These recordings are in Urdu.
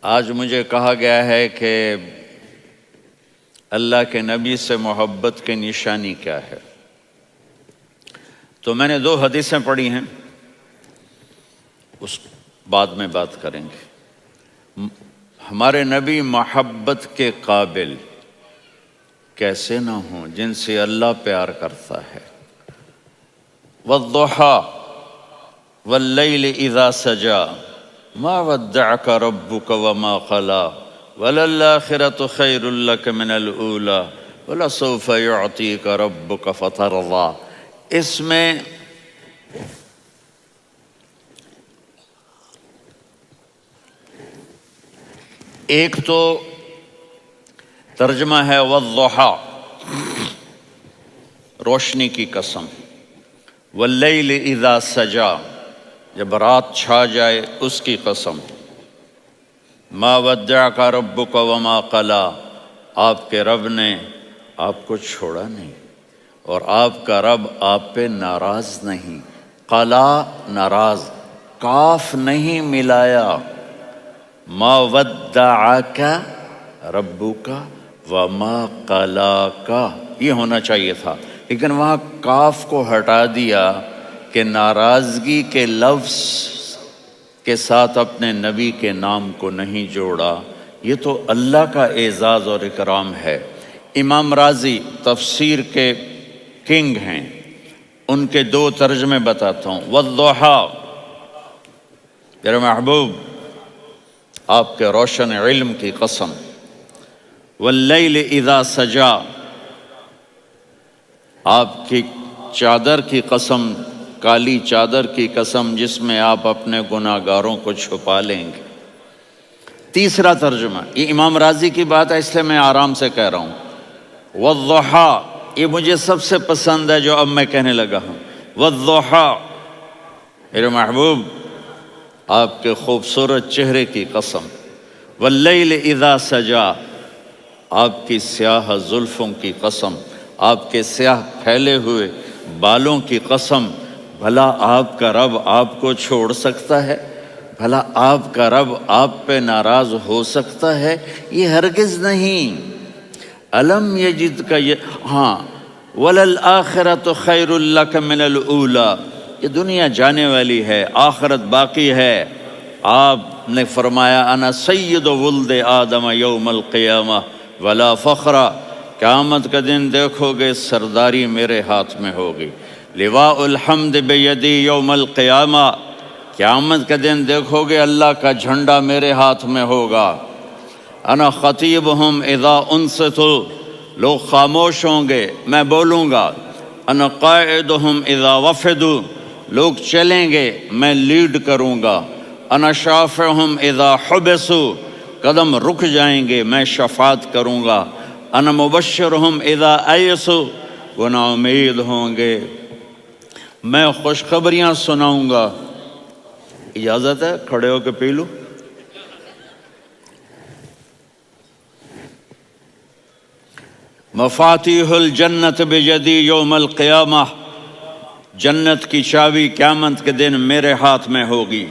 آج مجھے کہا گیا ہے کہ اللہ کے نبی سے محبت کی نشانی کیا ہے، تو میں نے 2 حدیثیں پڑھی ہیں، اس بعد میں بات کریں گے۔ ہمارے نبی محبت کے قابل کیسے نہ ہوں جن سے اللہ پیار کرتا ہے۔ والضحیٰ واللیل اذا سجا ما ودعک ربک وما قلی وللآخرۃ خیر لک من الاولی ولسوف یعطیک ربک فترضی۔ اس میں ایک تو ترجمہ ہے والضحیٰ، روشنی کی قسم، واللیل اذا سجا، جب رات چھا جائے اس کی قسم، ما ودعک ربک وما قلی، آپ کے رب نے آپ کو چھوڑا نہیں اور آپ کا رب آپ پہ ناراض نہیں۔ قلا ناراض، کاف نہیں ملایا، ما ودعک ربک وما قلاک یہ ہونا چاہیے تھا، لیکن وہاں کاف کو ہٹا دیا کہ ناراضگی کے لفظ کے ساتھ اپنے نبی کے نام کو نہیں جوڑا۔ یہ تو اللہ کا اعزاز اور اکرام ہے۔ امام رازی تفسیر کے کنگ ہیں، ان کے 2 ترجمے بتاتا ہوں۔ والضحیٰ، میرے محبوب آپ کے روشن علم کی قسم، واللیل اذا سجا، آپ کی چادر کی قسم، کالی چادر کی قسم جس میں آپ اپنے گناہ گاروں کو چھپا لیں گے۔ تیسرا ترجمہ، یہ امام رازی کی بات ہے اس لیے میں آرام سے کہہ رہا ہوں۔ والضحیٰ، یہ مجھے سب سے پسند ہے جو اب میں کہنے لگا ہوں۔ والضحیٰ، میرے محبوب آپ کے خوبصورت چہرے کی قسم، واللیل اذا سجا، آپ کی سیاہ زلفوں کی قسم، آپ کے سیاہ پھیلے ہوئے بالوں کی قسم۔ بھلا آپ کا رب آپ کو چھوڑ سکتا ہے؟ بھلا آپ کا رب آپ پہ ناراض ہو سکتا ہے؟ یہ ہرگز نہیں۔ الم یجد کا ہاں، وللآخرۃ خیر لک من الاولی، یہ دنیا جانے والی ہے، آخرت باقی ہے۔ آپ نے فرمایا انا سید ولد آدم یوم القیامہ ولا فخر، قیامت کا دن دیکھو گے سرداری میرے ہاتھ میں ہوگی۔ لواء الحمد بیدی یوم القیامہ، قیامت کا دن دیکھو گے اللہ کا جھنڈا میرے ہاتھ میں ہوگا۔ انا خطیبہم اذا انصتوا، لوگ خاموش ہوں گے میں بولوں گا۔ انا قائدہم اذا وفدوا، لوگ چلیں گے میں لیڈ کروں گا۔ انا شافعہم اذا حبسوا، قدم رک جائیں گے میں شفاعت کروں گا۔ انا مبشرہم اذا ایسوا، وہ نا امید ہوں گے میں خوشخبریاں سناؤں گا۔ اجازت ہے کھڑے ہو کے پی لوں؟ مفاتیح الجنت بیدی یوم القیامہ، جنت کی چابی قیامت کے دن میرے ہاتھ میں ہوگی۔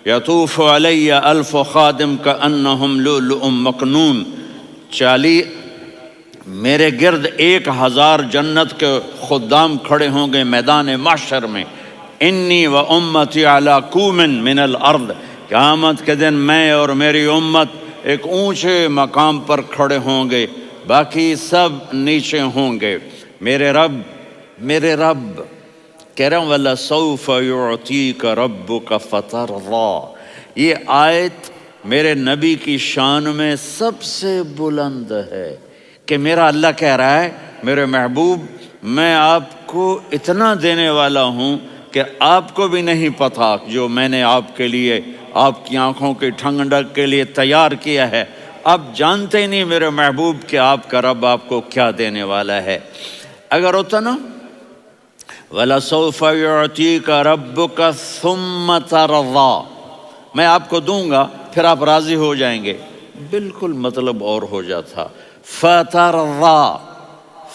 یطوف علی الف خادم کانہم لؤلؤ مکنون، میرے گرد 1000 جنت کے خدام کھڑے ہوں گے میدان محشر میں۔ انی و امتی علی کوم من الارض، قیامت کے دن میں اور میری امت ایک اونچے مقام پر کھڑے ہوں گے، باقی سب نیچے ہوں گے۔ میرے رب کہہ رہا ہوں وَلَسَوْفَ يُعْطِيكَ رَبُّكَ فَتَرْضَىٰ، یہ آیت میرے نبی کی شان میں سب سے بلند ہے کہ میرا اللہ کہہ رہا ہے میرے محبوب میں آپ کو اتنا دینے والا ہوں کہ آپ کو بھی نہیں پتہ جو میں نے آپ کے لیے، آپ کی آنکھوں کی ٹھنڈک کے لیے تیار کیا ہے۔ آپ جانتے ہی نہیں میرے محبوب کہ آپ کا رب آپ کو کیا دینے والا ہے۔ اگر ہوتا نا وَلَسَوْفَ يُعْطِيكَ رَبُّكَ ثُمَّ تَرْضَىٰ، میں آپ کو دوں گا پھر آپ راضی ہو جائیں گے، بالکل مطلب اور ہو جاتا۔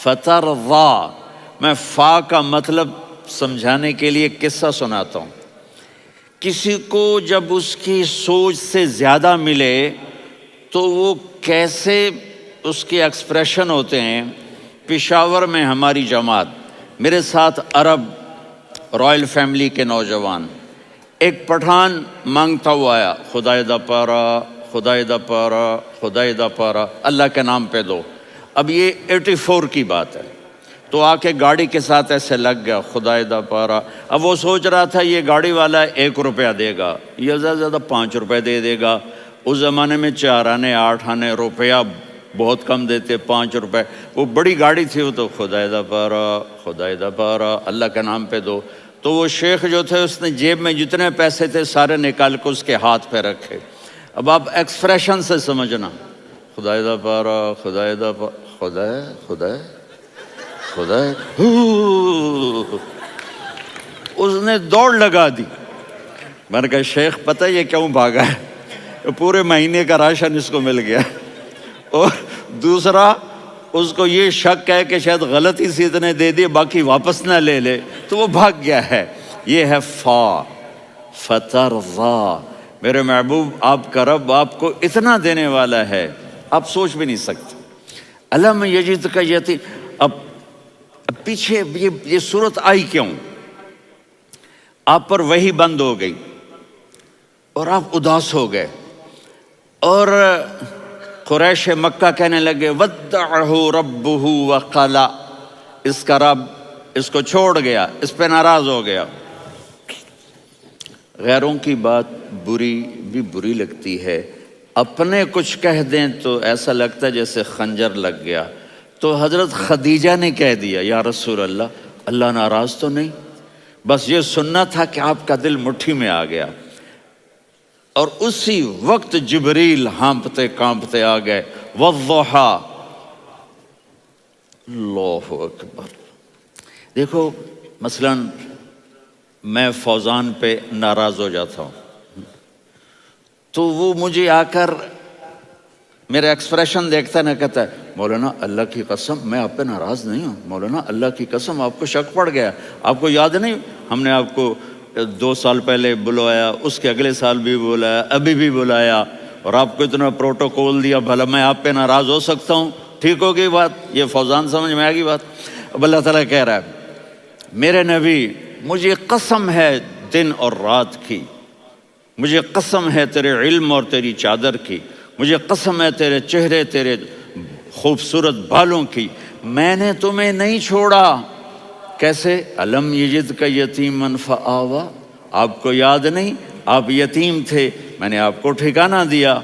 فترضیٰ، میں فا کا مطلب سمجھانے کے لیے قصہ سناتا ہوں۔ کسی کو جب اس کی سوچ سے زیادہ ملے تو وہ کیسے اس کے ایکسپریشن ہوتے ہیں. پشاور میں ہماری جماعت، میرے ساتھ عرب رائل فیملی کے نوجوان، ایک پٹھان مانگتا ہوا آیا، خدائے دا پارا، خدائے دا پارا، خدائے دا پارا، اللہ کے نام پہ دو. اب یہ 84 کی بات ہے. تو آ کے گاڑی کے ساتھ ایسے لگ گیا، خدائے دا پارا. اب وہ سوچ رہا تھا یہ گاڑی والا 1 روپیہ دے گا، یہ زیادہ سے زیادہ 5 روپے دے دے گا. اس زمانے میں 4 آنے 8 آنے روپیہ بہت کم دیتے، 5 روپے. وہ بڑی گاڑی تھی، وہ تو خدائے دا پارا، خدائے دا پارا، اللہ کے نام پہ دو. تو وہ شیخ جو تھے اس نے جیب میں جتنے پیسے تھے سارے نکال کے اس کے ہاتھ پہ رکھے. اب آپ ایکسپریشن سے سمجھنا، خدائے دا پارا، خدائے دا پارا، خدائے خدائے خدائے. اس نے دوڑ لگا دی. میں نے کہا شیخ پتہ یہ کیوں بھاگا ہے؟ پورے مہینے کا راشن اس کو مل گیا. اور دوسرا اس کو یہ شک ہے کہ شاید غلطی سے اتنے دے دیے باقی واپس نہ لے لے، تو وہ بھاگ گیا ہے. یہ ہے فا فترضا. میرے محبوب آپ کا رب آپ کو اتنا دینے والا ہے آپ سوچ بھی نہیں سکتے. علم یجد کا یتیم. اب پیچھے یہ صورت آئی کیوں؟ آپ پر وحی بند ہو گئی اور آپ اداس ہو گئے، اور قریش مکہ کہنے لگے ودعہ ربہ وقلا، اس کا رب اس کو چھوڑ گیا، اس پہ ناراض ہو گیا. غیروں کی بات بھی بری لگتی ہے، اپنے کچھ کہہ دیں تو ایسا لگتا ہے جیسے خنجر لگ گیا. تو حضرت خدیجہ نے کہہ دیا یا رسول اللہ، اللہ ناراض تو نہیں؟ بس یہ سننا تھا کہ آپ کا دل مٹھی میں آ گیا. اور اسی وقت جبریل ہانپتے کانپتے آ گئے. والضحیٰ، اللہ اکبر. دیکھو مثلا میں فوزان پہ ناراض ہو جاتا ہوں تو وہ مجھے آ کر میرا ایکسپریشن دیکھتا نہ کہتا ہے مولانا اللہ کی قسم میں آپ پہ ناراض نہیں ہوں، مولانا اللہ کی قسم آپ کو شک پڑ گیا، آپ کو یاد نہیں ہم نے آپ کو 2 سال پہلے بلوایا، اس کے اگلے سال بھی بلایا، ابھی بھی بلایا، اور آپ کو اتنا پروٹوکول دیا، بھلا میں آپ پہ ناراض ہو سکتا ہوں؟ ٹھیک ہو گئی بات؟ یہ فوزان سمجھ میں آ گئی بات. اب اللہ تعالیٰ کہہ رہا ہے میرے نبی مجھے قسم ہے دن اور رات کی، مجھے قسم ہے تیرے علم اور تیری چادر کی، مجھے قسم ہے تیرے چہرے تیرے خوبصورت بالوں کی، میں نے تمہیں نہیں چھوڑا. کیسے؟ علم یجد کا یتیمن فآوا، آپ کو یاد نہیں آپ یتیم تھے، میں نے آپ کو ٹھکانہ دیا.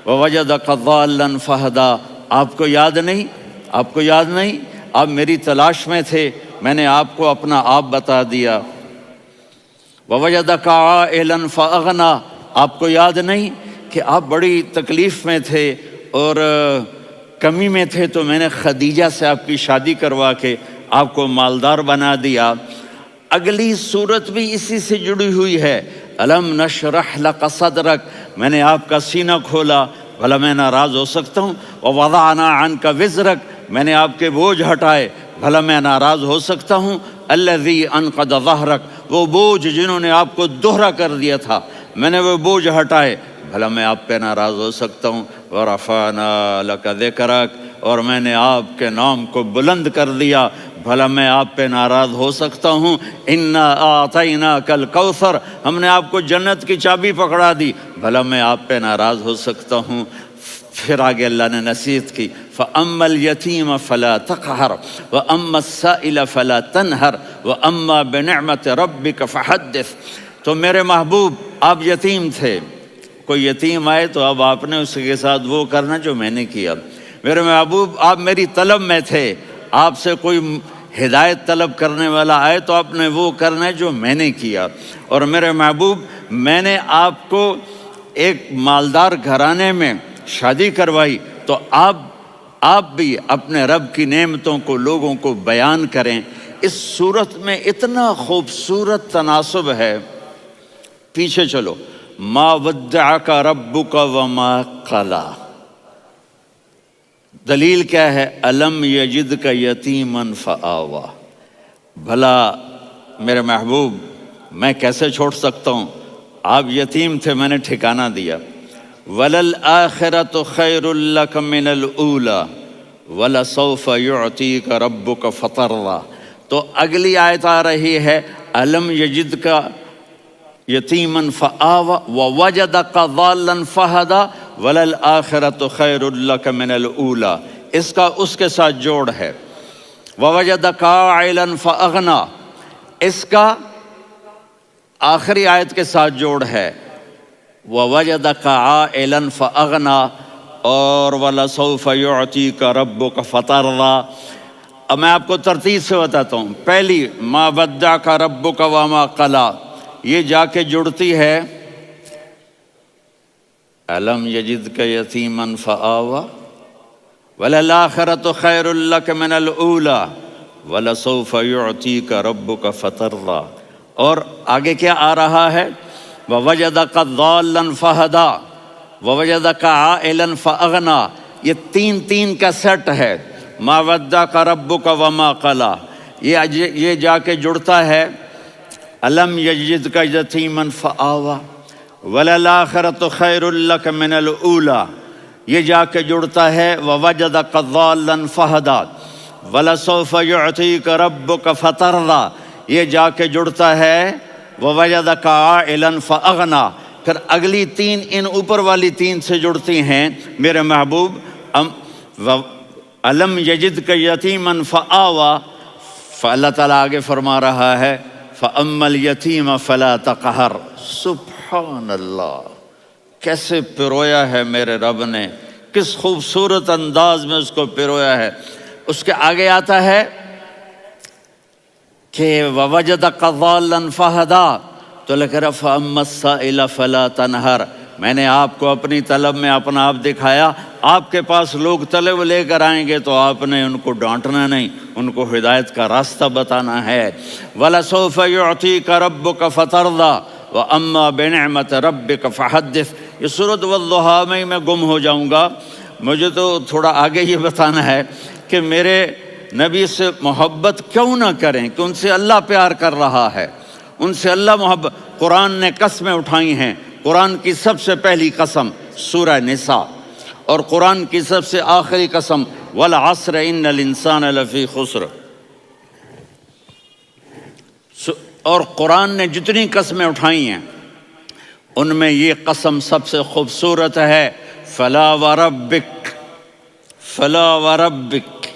ووجدک ضالا فہدا، آپ کو یاد نہیں، آپ کو یاد نہیں آپ میری تلاش میں تھے، میں نے آپ کو اپنا آپ بتا دیا. ووجدک عائلا فاغنا، آپ کو یاد نہیں کہ آپ بڑی تکلیف میں تھے اور کمی میں تھے تو میں نے خدیجہ سے آپ کی شادی کروا کے آپ کو مالدار بنا دیا. اگلی صورت بھی اسی سے جڑی ہوئی ہے. الم نشرح لک صدرک، میں نے آپ کا سینہ کھولا، بھلا میں ناراض ہو سکتا ہوں؟ ووضعنا عنک وزرک، میں نے آپ کے بوجھ ہٹائے، بھلا میں ناراض ہو سکتا ہوں؟ الذی انقض ظہرک، وہ بوجھ جنہوں نے آپ کو دوہرا کر دیا تھا میں نے وہ بوجھ ہٹائے، بھلا میں آپ پہ ناراض ہو سکتا ہوں؟ ورفعنا لک ذکرک، اور میں نے آپ کے نام کو بلند کر دیا، بھلا میں آپ پہ ناراض ہو سکتا ہوں؟ انا اعطیناک الکوثر، ہم نے آپ کو جنت کی چابی پکڑا دی، بھلا میں آپ پہ ناراض ہو سکتا ہوں؟ پھر آگے اللہ نے نصیحت کی، فَأَمَّا الْيَتِيمَ فَلَا تَقْهَرْ وَأَمَّا السَّائِلَ فَلَا تَنْهَرْ وَأَمَّا بِنِعْمَةِ رَبِّكَ فَحَدِّثْ. تو میرے محبوب آپ یتیم تھے، کوئی یتیم آئے تو اب آپ نے اس کے ساتھ وہ کرنا جو میں نے کیا. میرے محبوب آپ میری طلب میں تھے، آپ سے کوئی ہدایت طلب کرنے والا آئے تو آپ نے وہ کرنا ہے جو میں نے کیا. اور میرے محبوب میں نے آپ کو ایک مالدار گھرانے میں شادی کروائی، تو آپ بھی اپنے رب کی نعمتوں کو لوگوں کو بیان کریں. اس صورت میں اتنا خوبصورت تناسب ہے. پیچھے چلو، ما ودعک ربک وما قلا. دلیل کیا ہے؟ الم یجدک یتیما فآوا. بھلا میرے محبوب میں کیسے چھوڑ سکتا ہوں؟ آپ یتیم تھے، میں نے ٹھکانہ دیا. وَلَلْآخِرَةُ خَيْرٌ لَكَ مِنَ الْأُولَى وَلَسَوْفَ يُعْطِيكَ رَبُّكَ فَتَرْضَىٰ۔ تو اگلی آیت آ رہی ہے أَلَمْ يَجِدْكَ یتیماً فآویٰ ووجدک ضالاً فہدیٰ وللآخرۃ خیر لک من الأولیٰ۔ اس کا اس کے ساتھ جوڑ ہے ووجدک عائلاً فأغنیٰ، اس کا آخری آیت کے ساتھ جوڑ ہے ووجدک عائلاً فأغنیٰ اور وَلَسَوْفَ يُعْطِيكَ رَبُّكَ فَتَرْضَىٰ۔ اب میں آپ کو ترتیب سے بتاتا ہوں۔ پہلی مَا وَدَّعَكَ رَبُّكَ وَمَا قَلَىٰ، یہ جا کے جڑتی ہے أَلَمْ يَجِدْكَ يَتِيمًا فَآوَىٰ وَلَلْآخِرَةُ خَيْرٌ لَكَ مِنَ الْأُولَىٰ وَلَسَوْفَ يُعْطِيكَ رَبُّكَ فَتَرْضَىٰ۔ اور آگے کیا آ رہا ہے وَوَجَدَكَ ضَالًّا فَهَدَىٰ وَوَجَدَكَ عَائِلًا فَأَغْنَىٰ۔ یہ تین کا سیٹ ہے مَا وَدَّعَكَ رَبُّكَ وَمَا قَلَىٰ۔ یہ جا کے جڑتا ہے أَلَمْ يَجِدْكَ يَتِيمًا فَآوَىٰ وَلَلْآخِرَةُ خَيْرٌ لَكَ مِنَ الْأُولَىٰ، یہ جا کے جڑتا ہے وَوَجَدَكَ ضَالًّا فَهَدَىٰ وَلَسَوْفَ يُعْطِيكَ رَبُّكَ فَتَرْضَىٰ، یہ جا کے جڑتا ہے وَوَجَدَكَ عَائِلًا فَأَغْنَىٰ۔ پھر اگلی تین ان اوپر والی تین سے جڑتی ہیں میرے محبوب أَلَمْ يَجِدْكَ يَتِيمًا فَآوَىٰ، فاللہ تعالیٰ آگے فرما رہا ہے فَأَمَّا الْيَتِيمَ فَلَا تَقْهَرْ۔ سبحان اللہ، کیسے پرویا ہے میرے رب نے، کس خوبصورت انداز میں اس کو پرویا ہے۔ اس کے آگے آتا ہے کہ وَوَجَدَكَ ضَالًّا فَهَدَىٰ، تو لکھ رہا فَأَمَّا السَّائِلَ فَلَا تَنْهَرْ، میں نے آپ کو اپنی طلب میں اپنا آپ دکھایا۔ آپ کے پاس لوگ طلب لے کر آئیں گے تو آپ نے ان کو ڈانٹنا نہیں، ان کو ہدایت کا راستہ بتانا ہے۔ وَلَسَوْفَ يُعْطِيكَ رَبُّكَ فَتَرْضَىٰ وَأَمَّا بِنِعْمَةِ رَبِّكَ فَحَدِّثْ۔ یہ سورۃ والضحیٰ میں گم ہو جاؤں گا، مجھے تو تھوڑا آگے یہ بتانا ہے کہ میرے نبی سے محبت کیوں نہ کریں، کہ ان سے اللہ پیار کر رہا ہے، ان سے اللہ محبت۔ قرآن نے قسمیں اٹھائی ہیں، قرآن کی سب سے پہلی قسم سورہ نساء، اور قرآن کی سب سے آخری قسم والعصر ان الانسان لفی خسر۔ اور قرآن نے جتنی قسمیں اٹھائی ہیں ان میں یہ قسم سب سے خوبصورت ہے فلا وربک، فلا وربک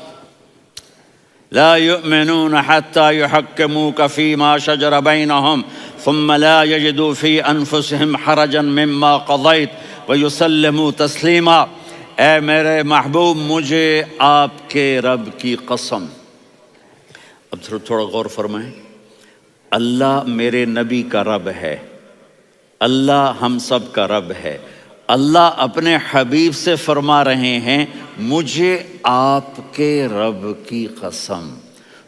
لا يؤمنون حتى يحكموك فيما شجر بينهم ثم لا يجدوا في أنفسهم حرجا مما قضيت ويسلموا تسلیما۔ اے میرے محبوب، مجھے آپ کے رب کی قسم۔ اب تھوڑا غور فرمائیں، اللہ میرے نبی کا رب ہے، اللہ ہم سب کا رب ہے۔ اللہ اپنے حبیب سے فرما رہے ہیں مجھے آپ کے رب کی قسم۔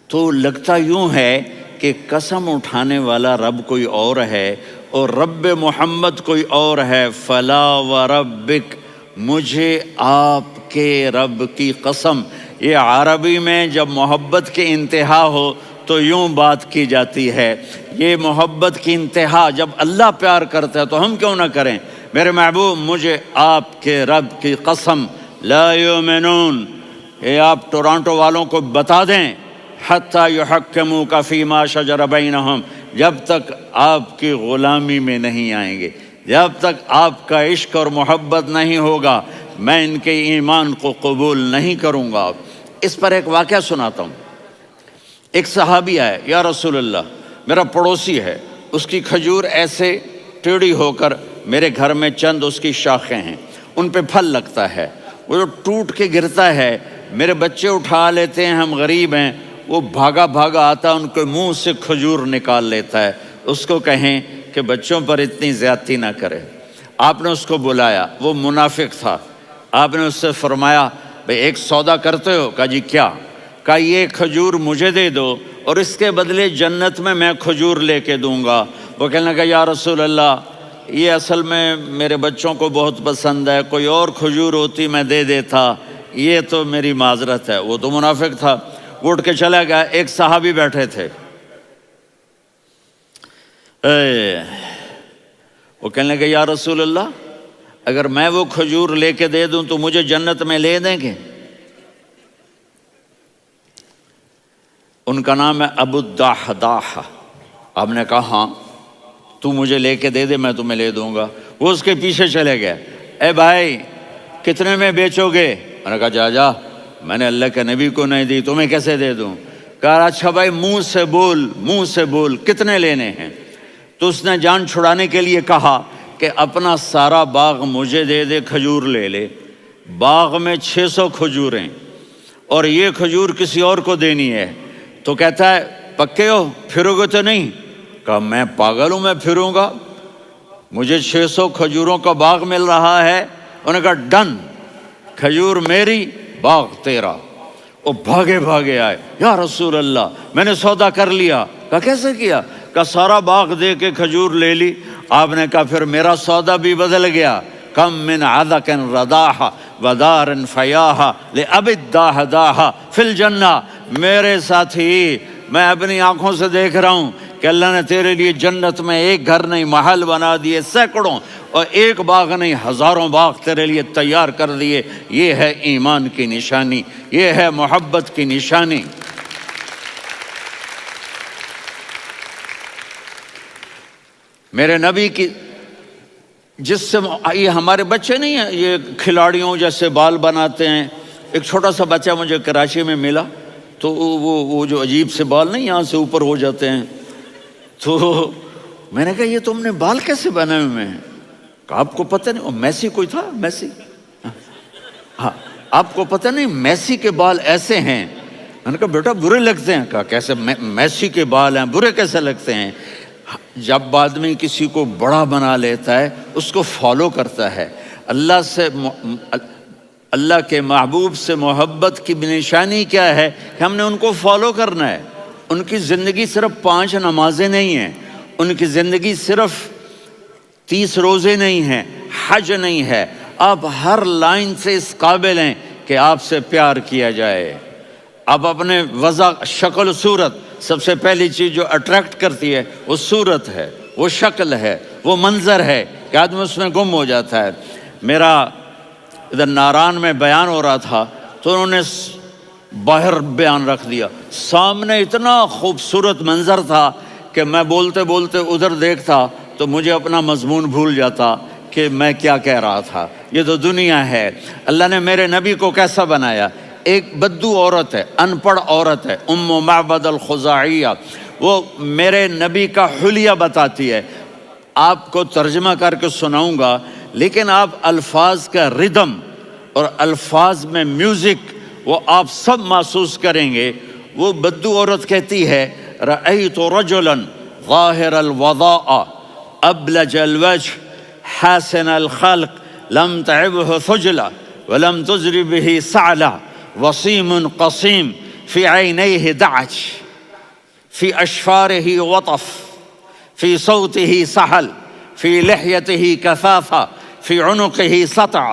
تو لگتا یوں ہے کہ قسم اٹھانے والا رب کوئی اور ہے اور رب محمد کوئی اور ہے۔ فلا وربک، مجھے آپ کے رب کی قسم۔ یہ عربی میں جب محبت کی انتہا ہو تو یوں بات کی جاتی ہے، یہ محبت کی انتہا جب اللہ پیار کرتا ہے تو ہم کیوں نہ کریں۔ میرے محبوب، مجھے آپ کے رب کی قسم، لا یؤمنون، یہ آپ ٹورانٹو والوں کو بتا دیں، حتی یحکموک فیما شجر بینہم، جب تک آپ کی غلامی میں نہیں آئیں گے، جب تک آپ کا عشق اور محبت نہیں ہوگا، میں ان کے ایمان کو قبول نہیں کروں گا۔ اس پر ایک واقعہ سناتا ہوں۔ ایک صحابی آئے، یا رسول اللہ، میرا پڑوسی ہے، اس کی کھجور ایسے ٹیڑھی ہو کر میرے گھر میں چند اس کی شاخیں ہیں، ان پہ پھل لگتا ہے، وہ جو ٹوٹ کے گرتا ہے میرے بچے اٹھا لیتے ہیں، ہم غریب ہیں، وہ بھاگا بھاگا آتا ہے، ان کے منہ سے کھجور نکال لیتا ہے۔ اس کو کہیں کہ بچوں پر اتنی زیادتی نہ کرے۔ آپ نے اس کو بلایا، وہ منافق تھا، آپ نے اس سے فرمایا بھئی ایک سودا کرتے ہو؟ کہا جی کیا؟ کہا یہ کھجور مجھے دے دو اور اس کے بدلے جنت میں کھجور لے کے دوں گا۔ وہ کہنے لگا یا رسول اللہ، یہ اصل میں میرے بچوں کو بہت پسند ہے، کوئی اور کھجور ہوتی میں دے دیتا، یہ تو میری معذرت ہے۔ وہ تو منافق تھا، وہ اٹھ کے چلا گیا۔ ایک صحابی بیٹھے تھے، وہ کہنے لگے یا رسول اللہ، اگر میں وہ کھجور لے کے دے دوں تو مجھے جنت میں لے دیں گے؟ ان کا نام ہے ابو الدحداح۔ آپ نے کہا ہاں تو مجھے لے کے دے دے، میں تمہیں لے دوں گا۔ وہ اس کے پیچھے چلے گئے، اے بھائی کتنے میں بیچو گے؟ میں نے کہا جا جا، میں نے اللہ کے نبی کو نہیں دی، تمہیں کیسے دے دوں؟ کہا اچھا بھائی منہ سے بول کتنے لینے ہیں؟ تو اس نے جان چھڑانے کے لیے کہا کہ اپنا سارا باغ مجھے دے دے، کھجور لے لے۔ باغ میں 600 کھجوریں اور یہ کھجور کسی اور کو دینی ہے۔ تو کہتا ہے پکے ہو، پھرو گے تو نہیں؟ کہا میں پاگل ہوں، میں پھروں گا؟ مجھے 600 کھجوروں کا باغ مل رہا ہے۔ انہوں نے کہا ڈن، کھجور میری، باغ تیرا۔ وہ بھاگے آئے، یا رسول اللہ میں نے سودا کر لیا۔ کہا کیسے کیا؟ کہا سارا باغ دے کے کھجور لے لی۔ آپ نے کہا پھر میرا سودا بھی بدل گیا۔ کم من عذق رداح ودار فیاح لأبی الدحداح فی الجنہ۔ میرے ساتھی، میں اپنی آنکھوں سے دیکھ رہا ہوں کہ اللہ نے تیرے لیے جنت میں ایک گھر نہیں محل بنا دیے سینکڑوں، اور ایک باغ نہیں ہزاروں باغ تیرے لیے تیار کر دیے۔ یہ ہے ایمان کی نشانی، یہ ہے محبت کی نشانی۔ میرے نبی کی جس سے یہ ہمارے بچے نہیں ہیں، یہ کھلاڑیوں جیسے بال بناتے ہیں۔ ایک چھوٹا سا بچہ مجھے کراچی میں ملا، تو وہ جو عجیب سے بال نہیں یہاں سے اوپر ہو جاتے ہیں، تو میں نے کہا یہ تم نے بال کیسے بنائے ہوئے ہیں؟ کہا آپ کو پتہ نہیں، میسی کوئی تھا، میسی، ہاں آپ کو پتہ نہیں میسی کے بال ایسے ہیں؟ میں نے کہا بیٹا برے لگتے ہیں۔ کہا کیسے؟ میسی کے بال ہیں، برے کیسے لگتے ہیں؟ جب آدمی کسی کو بڑا بنا لیتا ہے اس کو فالو کرتا ہے۔ اللہ کے محبوب سے محبت کی نشانی کیا ہے کہ ہم نے ان کو فالو کرنا ہے۔ ان کی زندگی صرف 5 نمازیں نہیں ہیں، ان کی زندگی صرف 30 روزے نہیں ہیں، حج نہیں ہے۔ آپ ہر لائن سے اس قابل ہیں کہ آپ سے پیار کیا جائے۔ آپ اپنے وضع، شکل و صورت، سب سے پہلی چیز جو اٹریکٹ کرتی ہے وہ صورت ہے، وہ شکل ہے، وہ منظر ہے کہ آدمی اس میں گم ہو جاتا ہے۔ میرا ادھر ناران میں بیان ہو رہا تھا تو انہوں نے باہر بیان رکھ دیا، سامنے اتنا خوبصورت منظر تھا کہ میں بولتے بولتے ادھر دیکھتا تو مجھے اپنا مضمون بھول جاتا کہ میں کیا کہہ رہا تھا۔ یہ تو دنیا ہے۔ اللہ نے میرے نبی کو کیسا بنایا؟ ایک بدو عورت ہے، ان پڑھ عورت ہے، ام معبد الخزاعیہ، وہ میرے نبی کا حلیہ بتاتی ہے۔ آپ کو ترجمہ کر کے سناؤں گا، لیکن آپ الفاظ کا ردم اور الفاظ میں میوزک وہ آپ سب محسوس کریں گے۔ وہ بدو عورت کہتی ہے رأیت رجلا ظاہر الوضاء ابلج الوجه حاسن الخلق لم تعبه ثجلة ولم تزر به سعلة وصيم قصيم في عينيه دعج في أشفاره وطف في صوته سحل في لحيته كثافة في عنقه سطع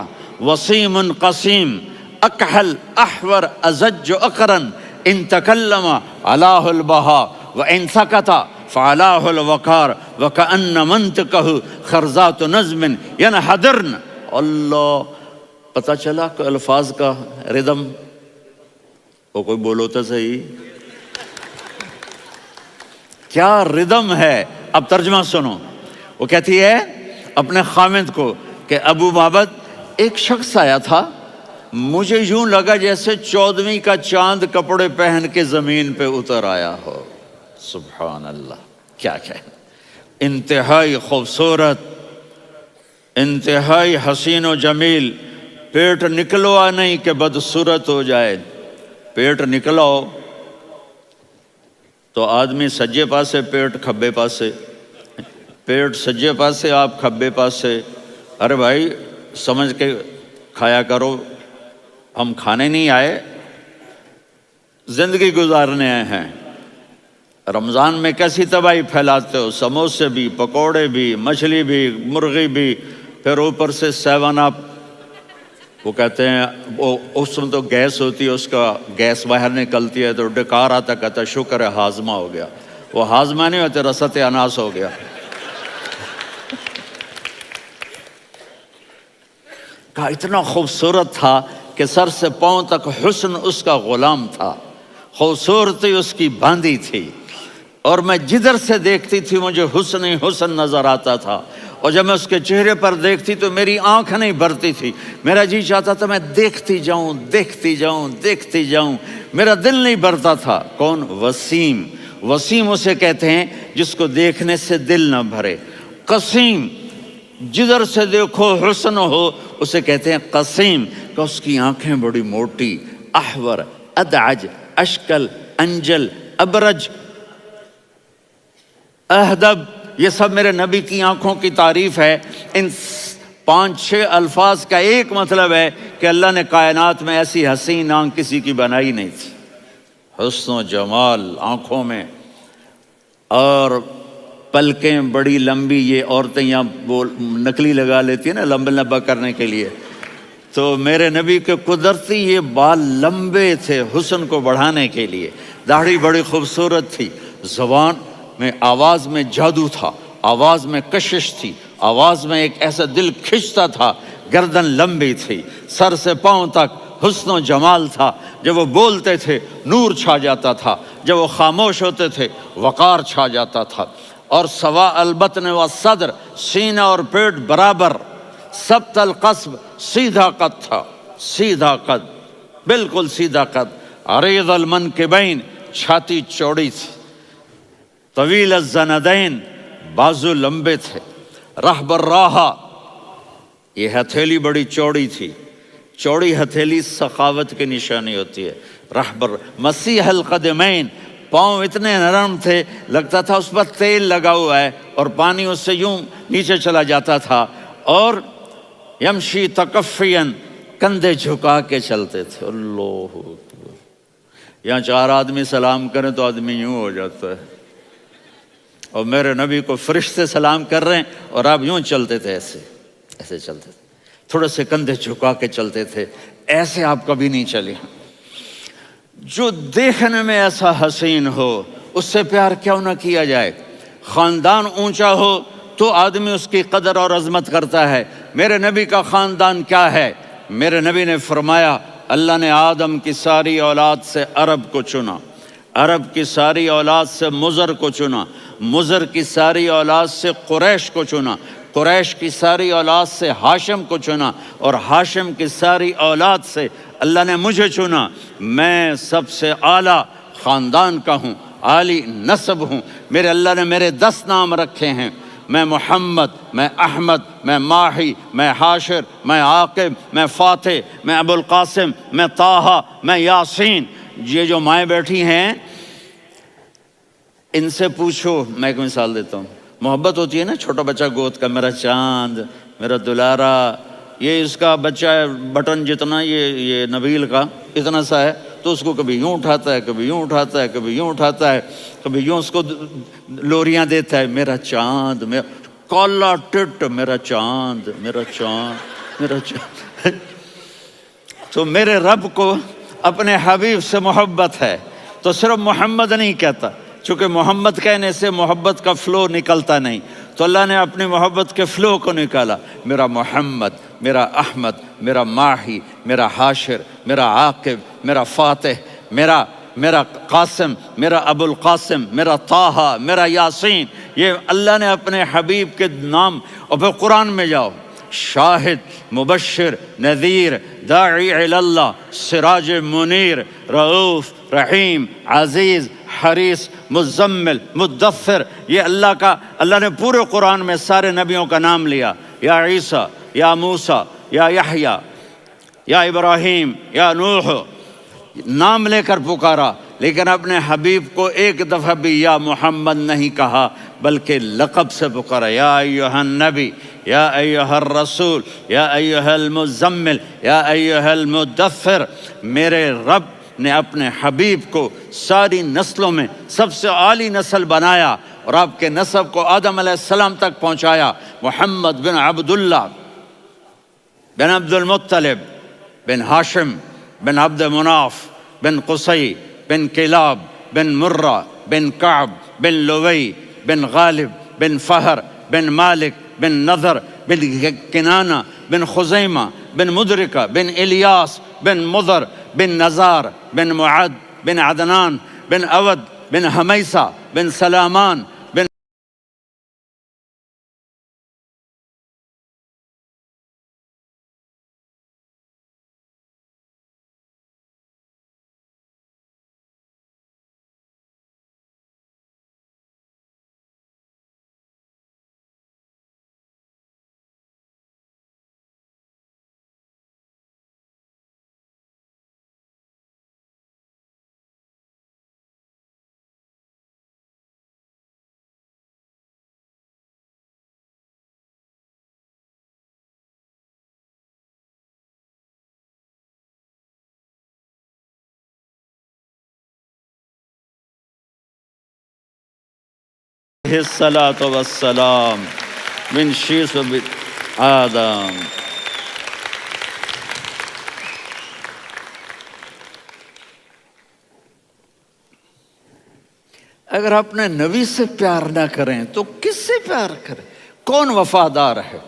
وصيم قصيم أكحل أحور أزج أقرن إن تكلم علاه البهاء وإن سكت فعلاه الوقار وكأن منطقه خرزات نظم ينحدرن۔ اللہ، پتہ چلا کہ الفاظ کا ردم، وہ کوئی بولو تو صحیح، کیا ردم ہے۔ اب ترجمہ سنو۔ وہ کہتی ہے اپنے خامند کو کہ ابو معبد، ایک شخص آیا تھا، مجھے یوں لگا جیسے 14ویں کا چاند کپڑے پہن کے زمین پہ اتر آیا ہو۔ سبحان اللہ، کیا انتہائی خوبصورت، انتہائی حسین و جمیل۔ پیٹ نکلوا نہیں کہ بدصورت ہو جائے۔ پیٹ نکلاؤ تو آدمی سجے پاسے، پیٹ کھبے پاسے، پیٹ سجے پاسے، آپ کھبے پاسے۔ ارے بھائی سمجھ کے کھایا کرو، ہم کھانے نہیں آئے، زندگی گزارنے آئے ہیں۔ رمضان میں کیسی تباہی پھیلاتے ہو، سموسے بھی، پکوڑے بھی، مچھلی بھی، مرغی بھی، پھر اوپر سے 7 اپ۔ وہ کہتے ہیں وہ اس میں تو گیس ہوتی ہے، اس کا گیس باہر نکلتی ہے تو ڈکار آتا، کہتا ہے شکر ہے ہاضمہ ہو گیا۔ وہ ہاضمہ نہیں ہوتے، رسط اناس ہو گیا۔ کہا اتنا خوبصورت تھا کہ سر سے پاؤں تک حسن اس کا غلام تھا، خوبصورتی اس کی باندھی تھی، اور میں جدھر سے دیکھتی تھی مجھے حسن ہی حسن نظر آتا تھا، اور جب میں اس کے چہرے پر دیکھتی تو میری آنکھ نہیں بھرتی تھی، میرا جی چاہتا تھا میں دیکھتی جاؤں دیکھتی جاؤں دیکھتی جاؤں، میرا دل نہیں بھرتا تھا۔ کون؟ وسیم۔ وسیم اسے کہتے ہیں جس کو دیکھنے سے دل نہ بھرے۔ قسیم، جدھر سے دیکھو حسن ہو، اسے کہتے ہیں قسیم، کہ اس کی آنکھیں بڑی موٹی، احور، ادعج، اشکل، انجل، ابرج، اہدب، یہ سب میرے نبی کی آنکھوں کی تعریف ہے۔ ان 5-6 الفاظ کا ایک مطلب ہے کہ اللہ نے کائنات میں ایسی حسین آنکھ کسی کی بنائی نہیں تھی۔ حسن و جمال آنکھوں میں، اور پلکیں بڑی لمبی، یہ عورتیں یہاں نکلی لگا لیتی ہیں نا لمبا لمبا کرنے کے لیے، تو میرے نبی کے قدرتی یہ بال لمبے تھے حسن کو بڑھانے کے لیے، داڑھی بڑی خوبصورت تھی، زبان میں، آواز میں جادو تھا، آواز میں کشش تھی، آواز میں ایک ایسا دل کھنچتا تھا، گردن لمبی تھی، سر سے پاؤں تک حسن و جمال تھا، جب وہ بولتے تھے نور چھا جاتا تھا، جب وہ خاموش ہوتے تھے وقار چھا جاتا تھا، اور سوا البطن و صدر، سینہ اور پیٹ برابر، سبط القصب، سیدھا قد تھا، سیدھا قد، بالکل سیدھا قد، عریض المنکبین، چھاتی چوڑی تھی، طویل الزندین، بازو لمبے تھے، رحب الراحہ، یہ ہتھیلی بڑی چوڑی تھی، چوڑی ہتھیلی سخاوت کی نشانی ہوتی ہے، رحب مسیح القدمین، پاؤں اتنے نرم تھے لگتا تھا اس پر تیل لگا ہوا ہے، اور پانی اس سے یوں نیچے چلا جاتا تھا، اور یمشی تکفین، کندھے جھکا کے چلتے تھے۔ اللہ اکبر، یہاں 4 آدمی سلام کریں تو آدمی یوں ہو جاتا ہے، اور میرے نبی کو فرشتے سلام کر رہے ہیں اور آپ یوں چلتے تھے، ایسے ایسے چلتے تھے، تھوڑے سے کندھے جھکا کے چلتے تھے، ایسے آپ کبھی نہیں چلے۔ جو دیکھنے میں ایسا حسین ہو اس سے پیار کیوں نہ کیا جائے؟ خاندان اونچا ہو تو آدمی اس کی قدر اور عظمت کرتا ہے۔ میرے نبی کا خاندان کیا ہے؟ میرے نبی نے فرمایا اللہ نے آدم کی ساری اولاد سے عرب کو چنا، عرب کی ساری اولاد سے مضر کو چنا، مضر کی ساری اولاد سے قریش کو چنا، قریش کی ساری اولاد سے ہاشم کو چنا، اور ہاشم کی ساری اولاد سے اللہ نے مجھے چنا۔ میں سب سے اعلیٰ خاندان کا ہوں، عالی نسب ہوں، میرے اللہ نے میرے 10 نام رکھے ہیں، میں محمد، میں احمد، میں ماہی، میں حاشر، میں عاقب، میں فاتح، میں ابو القاسم، میں طٰہٰ، میں یاسین۔ یہ جو مائیں بیٹھی ہیں ان سے پوچھو، میں ایک مثال دیتا ہوں، محبت ہوتی ہے نا، چھوٹا بچہ گود کا، میرا چاند، میرا دلارا، یہ اس کا بچہ ہے بٹن جتنا، یہ نبیل کا اتنا سا ہے، تو اس کو کبھی یوں اٹھاتا ہے، کبھی یوں اٹھاتا ہے، کبھی یوں اٹھاتا ہے، کبھی یوں اس کو لوریاں دیتا ہے، میرا چاند، میرا کالا ٹٹ، میرا چاند، میرا چاند، میرا چاند۔ تو میرے رب کو اپنے حبیب سے محبت ہے تو صرف محمد نہیں کہتا، چونکہ محمد کہنے سے محبت کا فلو نکلتا نہیں، تو اللہ نے اپنی محبت کے فلو کو نکالا، میرا محمد، میرا احمد، میرا ماہی، میرا حاشر، میرا عاقب، میرا فاتح، میرا قاسم، میرا ابو القاسم، میرا طٰہٰ، میرا یاسین، یہ اللہ نے اپنے حبیب کے نام۔ اور پھر قرآن میں جاؤ، شاہد، مبشر، نذیر، داعی الی اللہ، سراج منیر، رؤوف، رحیم، عزیز، حریص، مزمل، مدثر، یہ اللہ نے پورے قرآن میں سارے نبیوں کا نام لیا، یا عیسیٰ، یا موسیٰ، یا یحییٰ، یا ابراہیم، یا نوح، نام لے کر پکارا، لیکن اپنے حبیب کو ایک دفعہ بھی یا محمد نہیں کہا بلکہ لقب سے پکارا، یا ایھا النبی، یا ایھا الرسول، یا ایھا المزمل، یا ایھا المدثر۔ میرے رب نے اپنے حبیب کو ساری نسلوں میں سب سے عالی نسل بنایا، اور آپ کے نسب کو آدم علیہ السلام تک پہنچایا، محمد بن عبداللہ بن عبد المطلب بن ہاشم بن عبد مناف بن قصی بن کلاب بن مرہ بن کعب بن لوی بن غالب بن فہر بن مالک بن نضر بن کنانہ بن خزیمہ بن مدركة بن إلياس بن مضر بن نزار بن معد بن عدنان بن أود بن هميسة بن سلامان بن الصلاة والسلام من شیس و آدم. اگر اپنے نبی سے پیار نہ کریں تو کس سے پیار کریں؟ کون وفادار ہے؟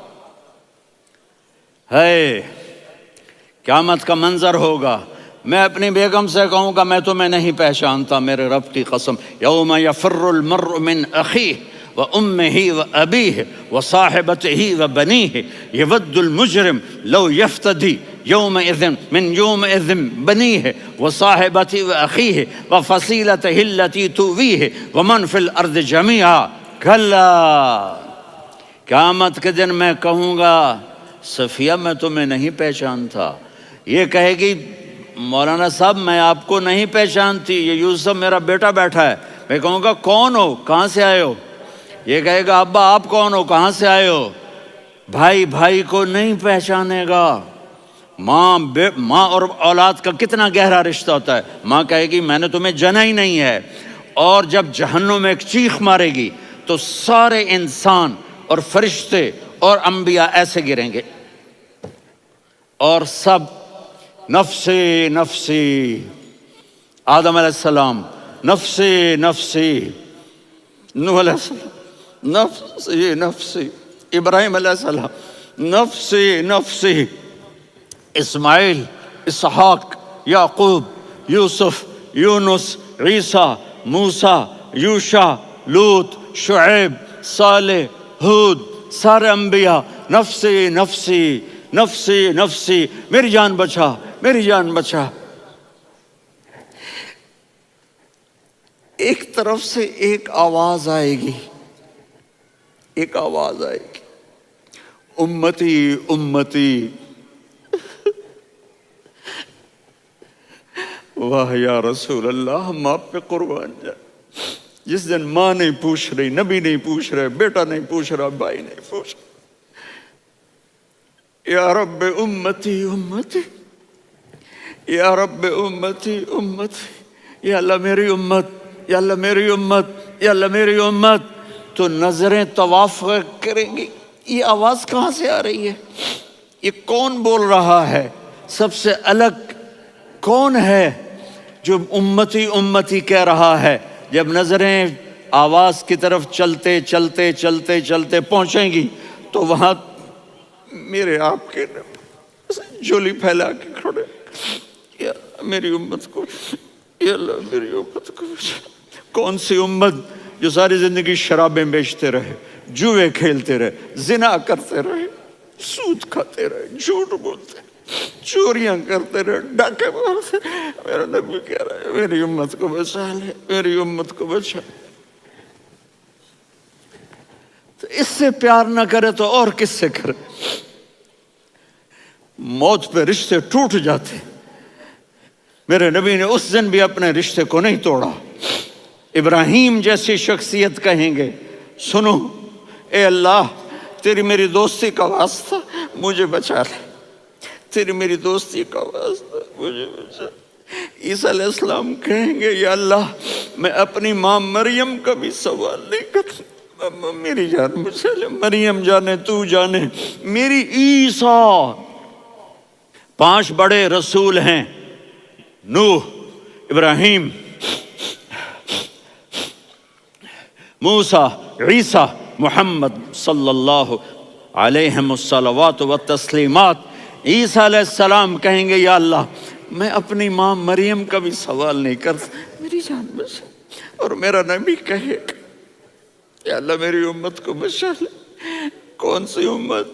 قیامت کا منظر ہوگا، میں اپنی بیگم سے کہوں گا میں تمہیں نہیں پہچانتا، میرے رب کی قسم، یوم یفر المرء من اخیہ وامہ وابیہ وصاحبتہ وبنیہ یود المجرم لو یفتدی یومئذ من یومئذ بنیہ وصاحبتہ واخیہ وفصیلتہ التی تؤویہ ومن فی الارض جمیعا کلا. قیامت کے دن میں کہوں گا صفیہ میں تمہیں نہیں پہچانتا. یہ کہے گی مولانا صاحب میں آپ کو نہیں پہچانتی، یہ یوسف میرا بیٹا بیٹھا ہے. میں کہوں گا کون ہو، کہاں سے آئے ہو؟ یہ کہے گا ابا آپ کون ہو، کہاں سے آئے ہو؟ بھائی بھائی کو نہیں پہچانے گا. ماں اور اولاد کا کتنا گہرا رشتہ ہوتا ہے. ماں کہے گی میں نے تمہیں جنا ہی نہیں ہے. اور جب جہنم میں ایک چیخ مارے گی تو سارے انسان اور فرشتے اور انبیاء ایسے گریں گے اور سب نفسی نفسی. آدم علیہ السلام نفسی نفسی، نوح علیہ السلام نفسی نفسی، ابراہیم علیہ السلام نفسی نفسی، اسماعیل، اسحاق، یعقوب، یوسف، یونس، عیسیٰ، موسیٰ، یوشع، لوط، شعیب، صالح، ہود، سارے انبیاء نفسی نفسی نفسی نفسی، میری جان بچا میری جان بچا. ایک طرف سے ایک آواز آئے گی، ایک آواز آئے گی، امتی امتی. واہ یا رسول اللہ، ہم آپ پہ قربان جائیں. جس دن ماں نہیں پوچھ رہی، نبی نہیں پوچھ رہے، بیٹا نہیں پوچھ رہا، بھائی نہیں پوچھ رہا، یا رب امتی امتی، یا رب امتی امتی، یا اللہ میری امت، یا اللہ میری امت، یا اللہ میری امت. تو نظریں طواف کریں گی. یہ آواز کہاں سے آ رہی ہے؟ یہ کون بول رہا ہے؟ سب سے الگ کون ہے جو امتی امتی کہہ رہا ہے؟ جب نظریں آواز کی طرف چلتے چلتے چلتے چلتے پہنچیں گی تو وہاں میرے آپ کے جولی پھیلا کے کھڑے، یا میری امت کو، یا اللہ میری امت کو. کون سی امت جو ساری زندگی شرابیں بیچتے رہے، جوئے کھیلتے رہے، زنا کرتے رہے، سود کھاتے رہے، جھوٹ بولتے رہے، چوریاں کرتے رہے، ڈاکے مارتے رہے. میرا نبی کہہ رہا ہے میری امت کو بچا لے، میری امت کو بچا. تو اس سے پیار نہ کرے تو اور کس سے کرے؟ موت پہ رشتے ٹوٹ جاتے. میرے نبی نے اس دن بھی اپنے رشتے کو نہیں توڑا. ابراہیم جیسی شخصیت کہیں گے سنو اے اللہ تیری میری دوستی کا واسطہ مجھے بچا لے، تیری میری دوستی کا واسطہ مجھے بچا. عیسیٰ علیہ السلام کہیں گے یا اللہ میں اپنی ماں مریم کا بھی سوال نہیں کرتا، میری جان بچا لے. مریم جانے تو جانے میری عیسیٰ. 5 بڑے رسول ہیں، نوح، ابراہیم، موسیٰ، عیسیٰ، محمد صلی اللہ علیہ الصلوات والتسلیمات. عیسیٰ علیہ السلام کہیں گے یا اللہ میں اپنی ماں مریم کا بھی سوال نہیں کرتا، میری جان بچا، اور میرا نبی کہے یا اللہ میری امت کو بچا لے۔ کون سی امت؟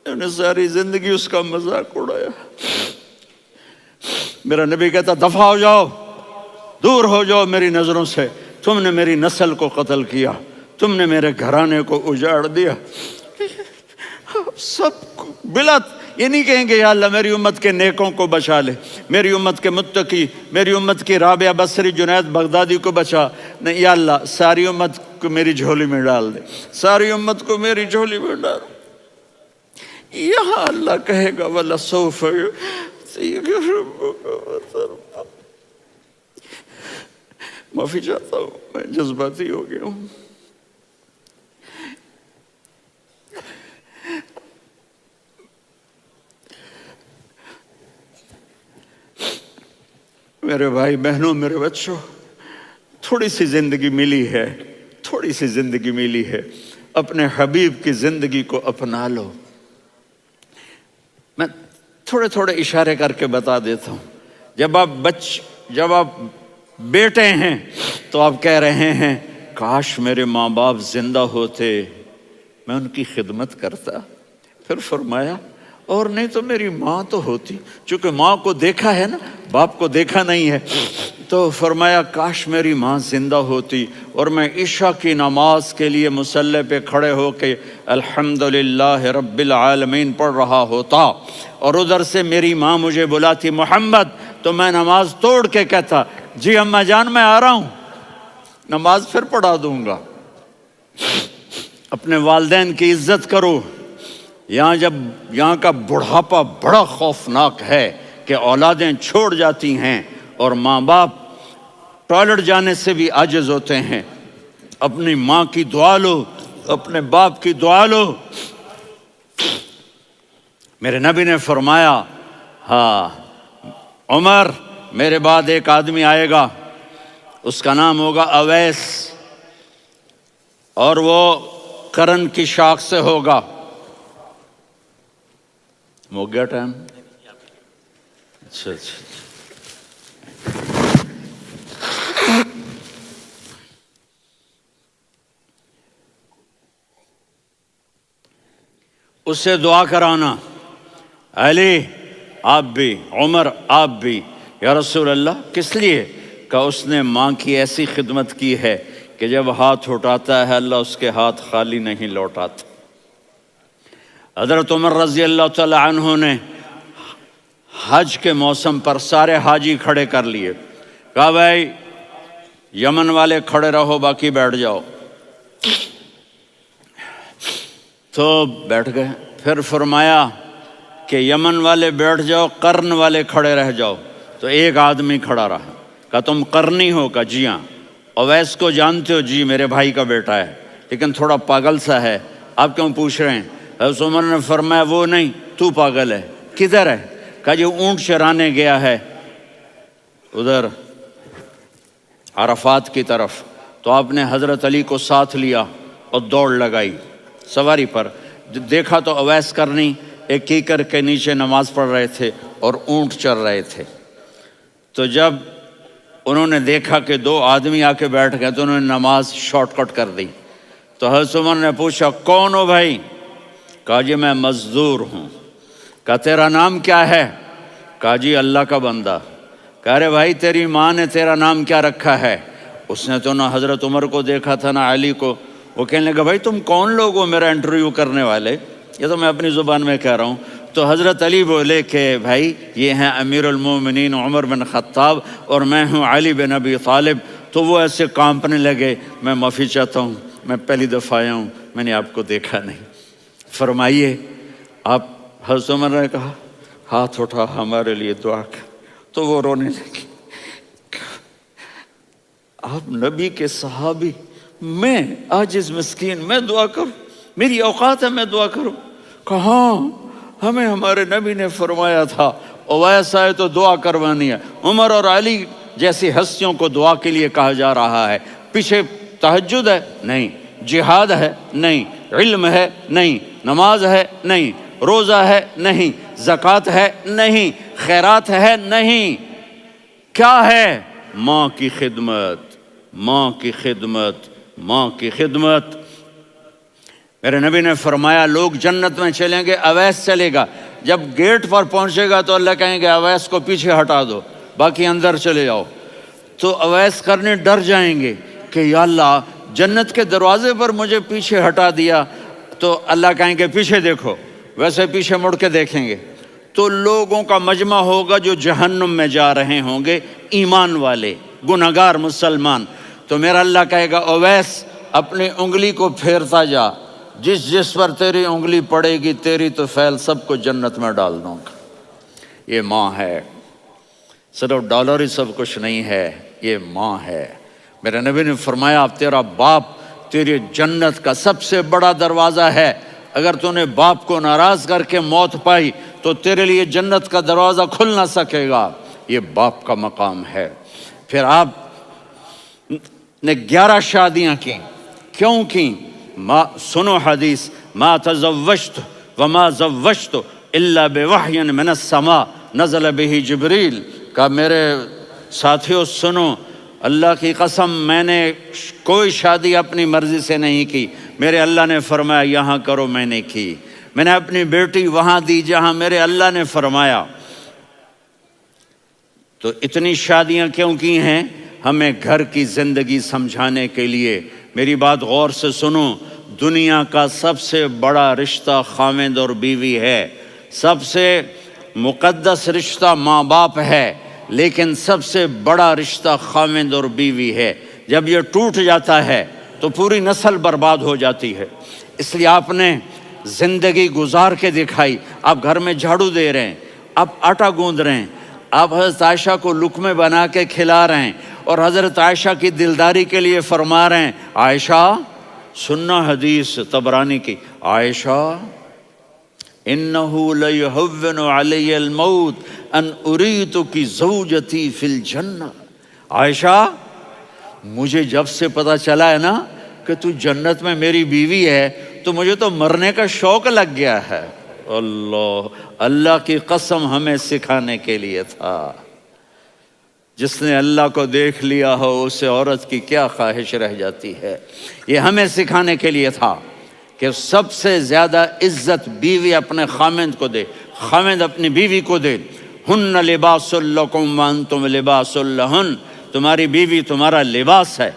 انہوں نے ساری زندگی اس کا مذاق اڑایا۔ میرا نبی کہتا دفع ہو جاؤ، دور ہو جاؤ میری نظروں سے، تم نے میری نسل کو قتل کیا، تم نے میرے گھرانے کو اجاڑ دیا۔ سب بلا یہ نہیں کہیں گے یا اللہ میری امت کے نیکوں کو بچا لے، میری امت کے متقی، میری امت کی رابعہ بصری جنید بغدادی کو بچا، نہیں یا اللہ ساری امت کو میری جھولی میں ڈال دے، ساری امت کو میری جھولی میں ڈال۔ یہاں اللہ کہے گا وَلَسَوْفَ يُعْطِيكَ رَبُّكَ فَتَرْضَىٰ۔ معافی چاہتا ہوں، میں جذباتی ہو گیا ہوں۔ میرے بھائی بہنوں، میرے بچوں، تھوڑی سی زندگی ملی ہے، تھوڑی سی زندگی ملی ہے، اپنے حبیب کی زندگی کو اپنا لو۔ میں تھوڑے تھوڑے اشارے کر کے بتا دیتا ہوں۔ جب آپ بیٹے ہیں تو آپ کہہ رہے ہیں کاش میرے ماں باپ زندہ ہوتے، میں ان کی خدمت کرتا۔ پھر فرمایا اور نہیں تو میری ماں تو ہوتی، چونکہ ماں کو دیکھا ہے نا، باپ کو دیکھا نہیں ہے، تو فرمایا کاش میری ماں زندہ ہوتی اور میں عشاء کی نماز کے لیے مصلی پہ کھڑے ہو کے الحمدللہ رب العالمین پڑھ رہا ہوتا، اور ادھر سے میری ماں مجھے بلاتی محمد، تو میں نماز توڑ کے کہتا جی اماں جان میں آ رہا ہوں، نماز پھر پڑھا دوں گا۔ اپنے والدین کی عزت کرو۔ یہاں کا بڑھاپا بڑا خوفناک ہے کہ اولادیں چھوڑ جاتی ہیں اور ماں باپ ٹوائلٹ جانے سے بھی عاجز ہوتے ہیں۔ اپنی ماں کی دعا لو، اپنے باپ کی دعا لو۔ میرے نبی نے فرمایا ہاں عمر میرے بعد ایک آدمی آئے گا، اس کا نام ہوگا اویس، اور وہ قرن کی شاخ سے ہوگا۔ ہو گیا ٹائم؟ اچھا اس سے دعا کرانا، علی آپ بھی، عمر آپ بھی، یا رسول اللہ کس لیے؟ کہ اس نے ماں کی ایسی خدمت کی ہے کہ جب ہاتھ اٹھاتا ہے اللہ اس کے ہاتھ خالی نہیں لوٹاتا۔ حضرت عمر رضی اللہ تعالی عنہ نے حج کے موسم پر سارے حاجی کھڑے کر لیے، کہا بھائی یمن والے کھڑے رہو باقی بیٹھ جاؤ، تو بیٹھ گئے۔ پھر فرمایا کہ یمن والے بیٹھ جاؤ، قرن والے کھڑے رہ جاؤ، تو ایک آدمی کھڑا رہا۔ کہا تم قرنی ہو؟ کہا جی ہاں۔ اویس کو جانتے ہو؟ جی میرے بھائی کا بیٹا ہے لیکن تھوڑا پاگل سا ہے، آپ کیوں پوچھ رہے ہیں؟ حضرت عمر نے فرمایا وہ نہیں، تو پاگل ہے۔ کدھر ہے؟ کہا جی اونٹ چرانے گیا ہے ادھر عرفات کی طرف۔ تو آپ نے حضرت علی کو ساتھ لیا اور دوڑ لگائی سواری پر۔ دیکھا تو اویس کرنی ایک کیکر کے نیچے نماز پڑھ رہے تھے اور اونٹ چر رہے تھے۔ تو جب انہوں نے دیکھا کہ دو آدمی آ کے بیٹھ گئے تو انہوں نے نماز شارٹ کٹ کر دی۔ تو حضرت عمر نے پوچھا کون ہو بھائی؟ کہا جی میں مزدور ہوں۔ کہا تیرا نام کیا ہے؟ کہا جی اللہ کا بندہ۔ کہا ارے بھائی تیری ماں نے تیرا نام کیا رکھا ہے؟ اس نے تو نہ حضرت عمر کو دیکھا تھا نہ علی کو۔ وہ کہنے لگا بھائی تم کون لوگ ہو میرا انٹرویو کرنے والے؟ یہ تو میں اپنی زبان میں کہہ رہا ہوں۔ تو حضرت علی بولے کہ بھائی یہ ہیں امیر المومنین عمر بن خطاب اور میں ہوں علی بن ابی طالب۔ تو وہ ایسے کانپنے لگے، میں معافی چاہتا ہوں، میں پہلی دفعہ آیا ہوں، میں نے آپ کو دیکھا نہیں، فرمائیے آپ۔ حضرت عمر نے کہا ہاتھ اٹھا ہمارے لیے دعا کر۔ تو وہ رونے لگے۔ آپ نبی کے صحابی، میں عاجز مسکین، میں دعا کروں؟ میری اوقات ہے میں دعا کروں؟ کہاں ہمیں ہمارے نبی نے فرمایا تھا اویس آئے تو دعا کروانی ہے۔ عمر اور علی جیسی ہستیوں کو دعا کے لیے کہا جا رہا ہے۔ پیچھے تہجد ہے؟ نہیں۔ جہاد ہے؟ نہیں۔ علم ہے؟ نہیں۔ نماز ہے؟ نہیں۔ روزہ ہے؟ نہیں۔ زکوٰۃ ہے نہیں، خیرات ہے نہیں، کیا ہے؟ ماں کی خدمت، ماں کی خدمت، ماں کی خدمت۔ میرے نبی نے فرمایا لوگ جنت میں چلیں گے، اویس چلے گا، جب گیٹ پر پہنچے گا تو اللہ کہیں گے اویس کو پیچھے ہٹا دو، باقی اندر چلے جاؤ۔ تو اویس کرنے ڈر جائیں گے کہ یا اللہ جنت کے دروازے پر مجھے پیچھے ہٹا دیا، تو اللہ کہیں گے پیچھے دیکھو، ویسے پیچھے مڑ کے دیکھیں گے تو لوگوں کا مجمع ہوگا جو جہنم میں جا رہے ہوں گے، ایمان والے، گنہگار مسلمان۔ تو میرا اللہ کہے گا اویس اپنی انگلی کو پھیرتا جا، جس جس پر تیری انگلی پڑے گی تیری تو فیل سب کو جنت میں ڈال دوں گا۔ یہ ماں ہے، صرف ڈالر ہی سب کچھ نہیں ہے، یہ ماں ہے۔ میرے نبی نے فرمایا اب تیرا باپ تیری جنت کا سب سے بڑا دروازہ ہے، اگر تو نے باپ کو ناراض کر کے موت پائی تو تیرے لیے جنت کا دروازہ کھل نہ سکے گا، یہ باپ کا مقام ہے۔ پھر آپ نے 11 شادیاں کی، کیوں کی؟ سنو حدیث، ما تزوجت وما زوجت الا بوحی من السماء نزل به جبریل، کہ میرے ساتھیوں سنو، اللہ کی قسم میں نے کوئی شادی اپنی مرضی سے نہیں کی، میرے اللہ نے فرمایا یہاں کرو، میں نے کی۔ میں نے اپنی بیٹی وہاں دی جہاں میرے اللہ نے فرمایا۔ تو اتنی شادیاں کیوں کی ہیں؟ ہمیں گھر کی زندگی سمجھانے کے لیے۔ میری بات غور سے سنو، دنیا کا سب سے بڑا رشتہ خاوند اور بیوی ہے، سب سے مقدس رشتہ ماں باپ ہے، لیکن سب سے بڑا رشتہ خاوند اور بیوی ہے۔ جب یہ ٹوٹ جاتا ہے تو پوری نسل برباد ہو جاتی ہے۔ اس لیے آپ نے زندگی گزار کے دکھائی۔ آپ گھر میں جھاڑو دے رہے ہیں، آپ آٹا گوندھ رہے ہیں، آپ حضرت عائشہ کو لقمے بنا کے کھلا رہے ہیں، اور حضرت عائشہ کی دلداری کے لیے فرما رہے ہیں عائشہ سننا حدیث طبرانی کی، عائشہ انہو لیہون علی الموت ان اریتکی زوجتی فی الجنہ، عائشہ مجھے جب سے پتا چلا ہے نا کہ تو جنت میں میری بیوی ہے تو مجھے تو مرنے کا شوق لگ گیا ہے۔ اللہ کی قسم ہمیں سکھانے کے لیے تھا۔ جس نے اللہ کو دیکھ لیا ہو اسے عورت کی کیا خواہش رہ جاتی ہے۔ یہ ہمیں سکھانے کے لیے تھا کہ سب سے زیادہ عزت بیوی اپنے خاوند کو دے، خاوند اپنی بیوی کو دے۔ ہن لباس لکم وانتم لباس لہن، تمہاری بیوی تمہارا لباس ہے،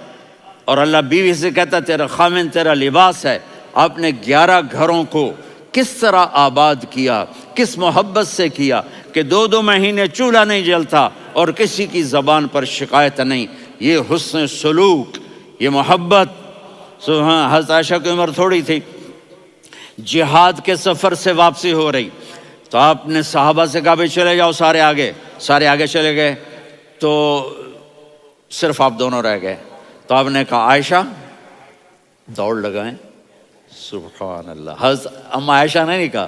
اور اللہ بیوی سے کہتا تیرا خاوند تیرا لباس ہے۔ آپ نے 11 گھروں کو کس طرح آباد کیا، کس محبت سے کیا کہ 2 مہینے چولہا نہیں جلتا اور کسی کی زبان پر شکایت نہیں۔ یہ حسن سلوک، یہ محبت۔ حضرت عائشہ کی عمر تھوڑی تھی، جہاد کے سفر سے واپسی ہو رہی، تو آپ نے صحابہ سے کہا بھائی چلے جاؤ سارے آگے چلے گئے، تو صرف آپ دونوں رہ گئے۔ تو آپ نے کہا عائشہ دوڑ لگائیں، سبحان اللہ۔ حضرت اما عائشہ نے نہیں کہا،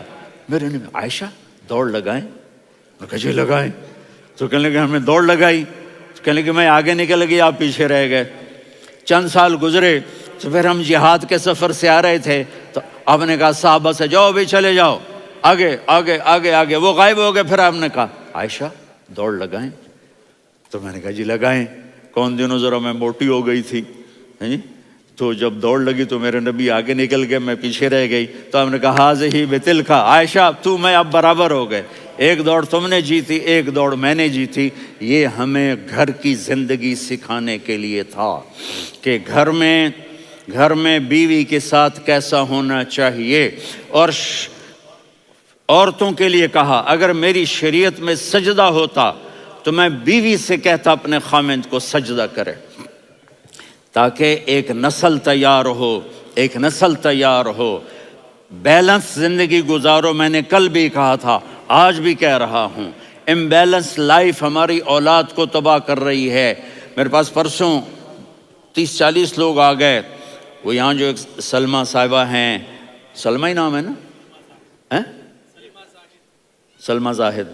میرے نے عائشہ دوڑ لگائیں، میں کہا جی لگائیں۔ تو کہنے لگے ہم نے دوڑ لگائی، تو کہنے لگے میں آگے نکل گئی آپ پیچھے رہ گئے۔ چند سال گزرے تو پھر ہم جہاد کے سفر سے آ رہے تھے، تو آپ نے کہا صحابہ سے جاؤ بھی چلے جاؤ آگے آگے آگے آگے، وہ غائب ہو گئے۔ پھر آپ نے کہا عائشہ دوڑ لگائیں، تو میں نے کہا جی لگائیں۔ کون دنوں ذرا میں موٹی ہو گئی تھی، تو جب دوڑ لگی تو میرے نبی آگے نکل گئے، میں پیچھے رہ گئی۔ تو ہم نے کہا ہاذہ بتلک، عائشہ تو میں اب برابر ہو گئے، ایک دوڑ تم نے جیتی ایک دوڑ میں نے جیتی۔ یہ ہمیں گھر کی زندگی سکھانے کے لیے تھا کہ گھر میں بیوی کے ساتھ کیسا ہونا چاہیے۔ اور عورتوں کے لیے کہا اگر میری شریعت میں سجدہ ہوتا تو میں بیوی سے کہتا اپنے خاوند کو سجدہ کرے، تاکہ ایک نسل تیار ہو، بیلنس زندگی گزارو۔ میں نے کل بھی کہا تھا، آج بھی کہہ رہا ہوں، امبیلنس لائف ہماری اولاد کو تباہ کر رہی ہے۔ میرے پاس پرسوں 30-40 لوگ آ گئے، وہ یہاں جو ایک سلمہ صاحبہ ہیں، سلمہ ہی نام ہے نا، سلمہ زاہد،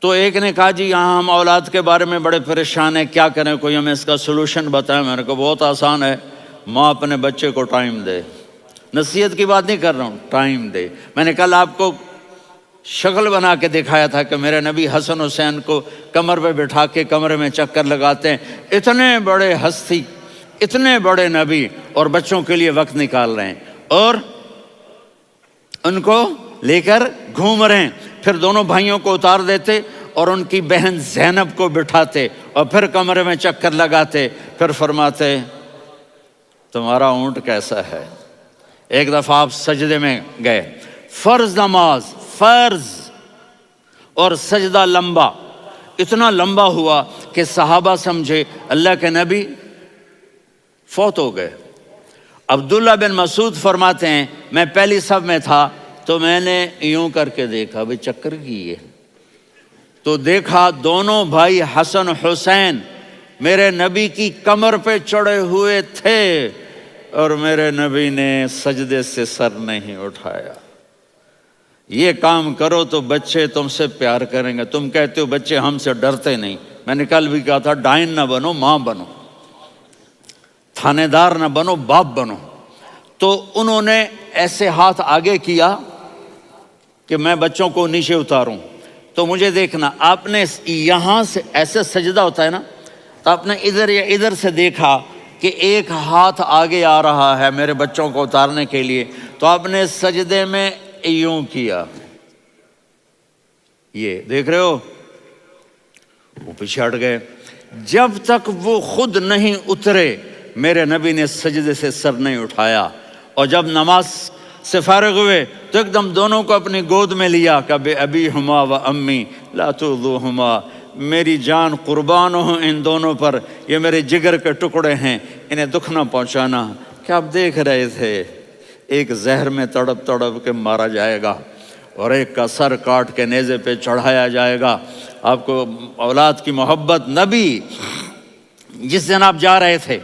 تو ایک نے کہا جی یہاں ہم اولاد کے بارے میں بڑے پریشان ہیں، کیا کریں، کوئی ہمیں اس کا سلوشن بتائیں۔ میں نے کہا بہت آسان ہے، ماں اپنے بچے کو ٹائم دے، نصیحت کی بات نہیں کر رہا ہوں، ٹائم دے۔ میں نے کل آپ کو شکل بنا کے دکھایا تھا کہ میرے نبی حسن حسین کو کمر پہ بٹھا کے کمرے میں چکر لگاتے ہیں. اتنے بڑے ہستی، اتنے بڑے نبی، اور بچوں کے لیے وقت نکال رہے ہیں اور ان کو لے کر گھوم رہے ہیں. پھر دونوں بھائیوں کو اتار دیتے اور ان کی بہن زینب کو بٹھاتے اور پھر کمرے میں چکر لگاتے. پھر فرماتے تمہارا اونٹ کیسا ہے. ایک دفعہ آپ سجدے میں گئے، فرض نماز، فرض، اور سجدہ لمبا، اتنا لمبا ہوا کہ صحابہ سمجھے اللہ کے نبی فوت ہو گئے. عبداللہ بن مسعود فرماتے ہیں میں پہلی صف میں تھا تو میں نے یوں کر کے دیکھا، بھئی چکر کی ہے، تو دیکھا دونوں بھائی حسن حسین میرے نبی کی کمر پہ چڑھے ہوئے تھے اور میرے نبی نے سجدے سے سر نہیں اٹھایا. یہ کام کرو تو بچے تم سے پیار کریں گے. تم کہتے ہو بچے ہم سے ڈرتے نہیں. میں نے کل بھی کہا تھا ڈائن نہ بنو، ماں بنو، تھانے دار نہ بنو، باپ بنو. تو انہوں نے ایسے ہاتھ آگے کیا کہ میں بچوں کو نیچے اتاروں. تو مجھے دیکھنا، آپ نے یہاں سے ایسے سجدہ ہوتا ہے نا، تو آپ نے ادھر یا ادھر سے دیکھا کہ ایک ہاتھ آگے آ رہا ہے میرے بچوں کو اتارنے کے لیے، تو آپ نے سجدے میں یوں کیا. یہ دیکھ رہے ہو، وہ پیچھے ہٹ گئے. جب تک وہ خود نہیں اترے میرے نبی نے سجدے سے سر نہیں اٹھایا. اور جب نماز سے فارغ ہوئے تو ایک دم دونوں کو اپنی گود میں لیا کہ بے ابی ہما و امی لا تؤذوہما، میری جان قربان ہو ان دونوں پر، یہ میرے جگر کے ٹکڑے ہیں، انہیں دکھ نہ پہنچانا. کیا آپ دیکھ رہے تھے ایک زہر میں تڑپ تڑپ کے مارا جائے گا اور ایک کا سر کاٹ کے نیزے پہ چڑھایا جائے گا. آپ کو اولاد کی محبت. نبی جس دن آپ جا رہے تھے